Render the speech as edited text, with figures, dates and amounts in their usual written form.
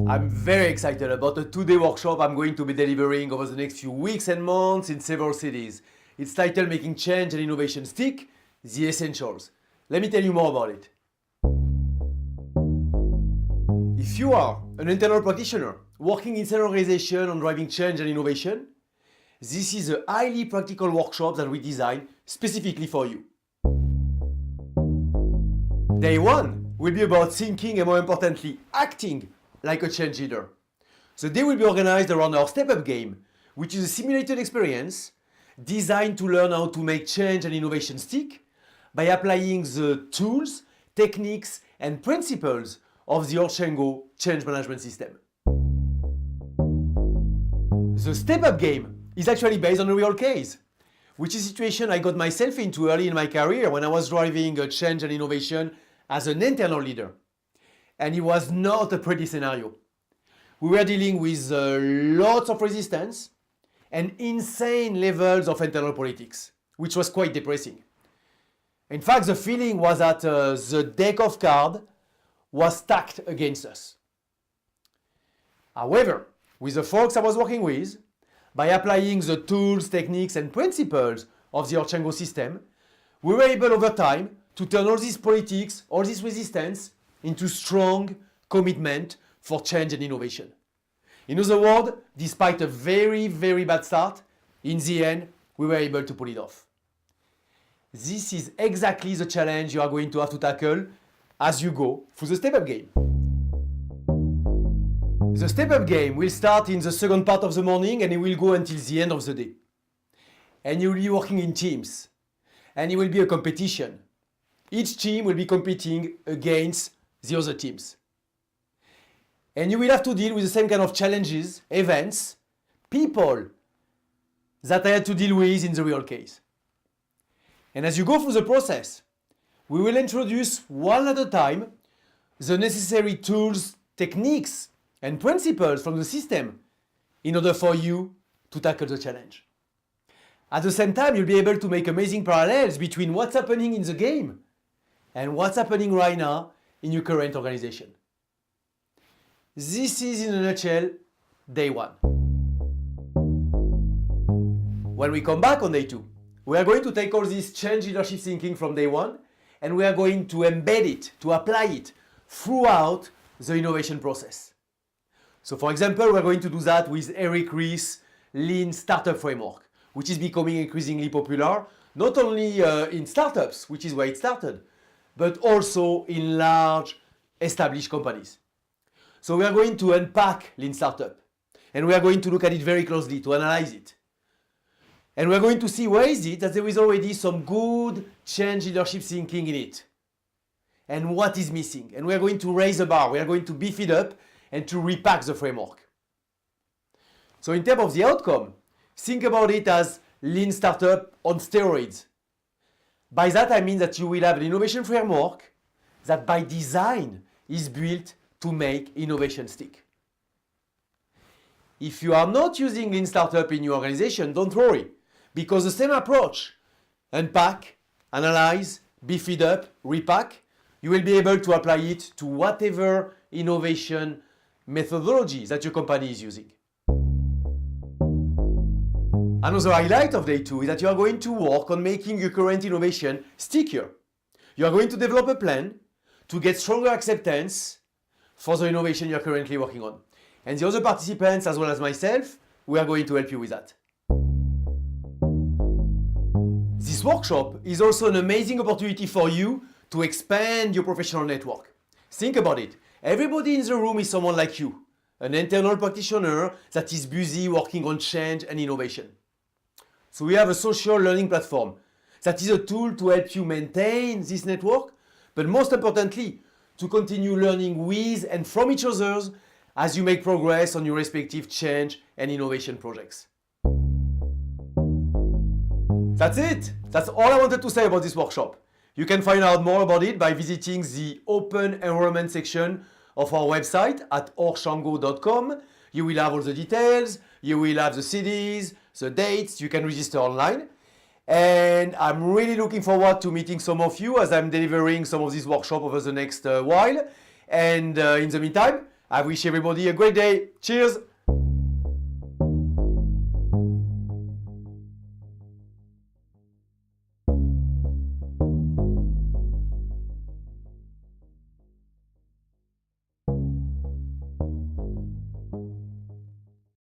I'm very excited about a two-day workshop I'm going to be delivering over the next few weeks and months in several cities. It's titled Making Change and Innovation Stick, The Essentials. Let me tell you more about it. If you are an internal practitioner working inside an organization on driving change and innovation, this is a highly practical workshop that we designed specifically for you. Day one will be about thinking and, more importantly, acting like a change leader. The day will be organized around our Step Up game, which is a simulated experience designed to learn how to make change and innovation stick by applying the tools, techniques, and principles of the Orchengo change management system. The Step Up game is actually based on a real case, which is a situation I got myself into early in my career when I was driving a change and innovation as an internal leader. And it was not a pretty scenario. We were dealing with lots of resistance and insane levels of internal politics, which was quite depressing. In fact, the feeling was that the deck of cards was stacked against us. However, with the folks I was working with, by applying the tools, techniques, and principles of the Orchengo system, we were able over time to turn all this politics, all this resistance, into strong commitment for change and innovation. In other words, despite a very, very bad start, in the end, we were able to pull it off. This is exactly the challenge you are going to have to tackle as you go through the Step Up game. The Step Up game will start in the second part of the morning and it will go until the end of the day. And you will be working in teams. And it will be a competition. Each team will be competing against the other teams. And you will have to deal with the same kind of challenges, events, people that I had to deal with in the real case. And as you go through the process, we will introduce one at a time the necessary tools, techniques, and principles from the system in order for you to tackle the challenge. At the same time, you'll be able to make amazing parallels between what's happening in the game and what's happening right now in your current organization. This is, in a nutshell, day one. When we come back on day two, we are going to take all this change leadership thinking from day one and we are going to embed it, to apply it throughout the innovation process. So for example, we're going to do that with Eric Ries' Lean Startup Framework, which is becoming increasingly popular, not only in startups, which is where it started, but also in large established companies. So we are going to unpack Lean Startup, and we are going to look at it very closely to analyze it. And we're going to see where is it that there is already some good change leadership thinking in it, and what is missing. And we are going to raise the bar, we are going to beef it up, and to repack the framework. So in terms of the outcome, think about it as Lean Startup on steroids. By that I mean that you will have an innovation framework that by design is built to make innovation stick. If you are not using Lean Startup in your organization, don't worry, because the same approach, unpack, analyze, beef it up, repack, you will be able to apply it to whatever innovation methodology that your company is using. Another highlight of day two is that you are going to work on making your current innovation stickier. You are going to develop a plan to get stronger acceptance for the innovation you are currently working on. And the other participants, as well as myself, we are going to help you with that. This workshop is also an amazing opportunity for you to expand your professional network. Think about it. Everybody in the room is someone like you, an internal practitioner that is busy working on change and innovation. So we have a social learning platform that is a tool to help you maintain this network, but most importantly, to continue learning with and from each other as you make progress on your respective change and innovation projects. That's it. That's all I wanted to say about this workshop. You can find out more about it by visiting the open enrollment section of our website at orchengo.com. You will have all the details, you will have the CDs, the dates, you can register online. And I'm really looking forward to meeting some of you as I'm delivering some of these workshops over the next while. And in the meantime, I wish everybody a great day. Cheers!